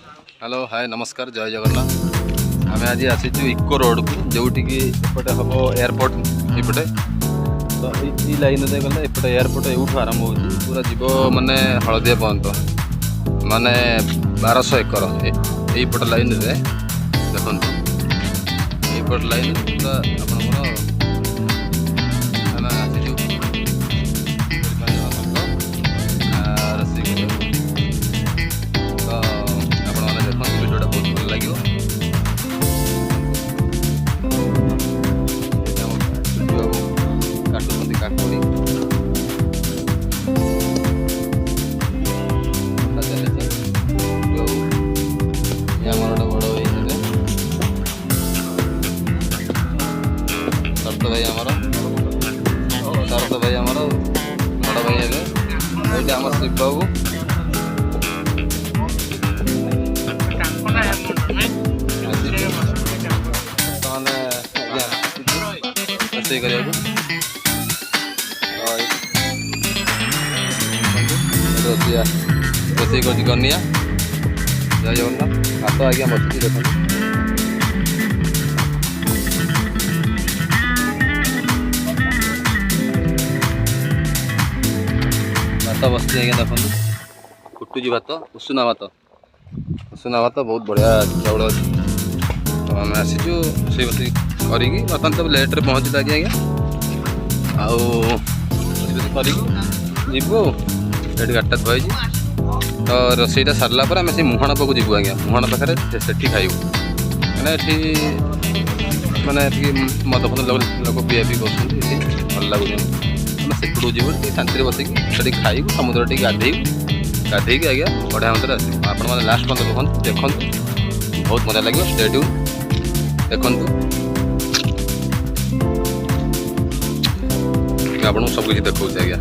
Hello hi नमस्कार जय जगन्नाथ। आम आज आसी इको रोड को जोटि एपटे हम एयरपोर्ट ये तो ये लाइन दे गले एपटे एयरपोर्ट यूँ आरंभ हो पूरा जीव माने हलदिया पर्यंत माने 1200 एकर यहीपट लाइन रे देखो यहीपट लाइन पूरा आपंकर शरत भाई आमर बड़ भाई ये आम शिव बाबू रोषे कर रोषे कनिया जय जगन्नाथ हाथ आज्ञा बसी देखो भात बस आज्ञा देखो फुटुची भात उषुना भात बहुत बढ़िया चाउल अच्छी तो आम आसीचु रोषे बस करी बर्तमान सब लेट्रे पहुँचला कि आज्ञा आउ रोषे बस करू ये गाड़टा थी तो रोषेईटा सारा पर आम से मुहाण पाक जीवु आज्ञा मुहाण पाखे से खाइबू कहीं माने मद फद लोक पिया पी कर भल लगुच सेपटू जीव शांति बसिकी खाइबू समुद्र टी गाधे आज्ञा बढ़िया मत आपण मैंने लास्ट पर्यटन देखु बहुत मजा लगे स्टेडियम देखु आपको सब किसी देखा आज्ञा।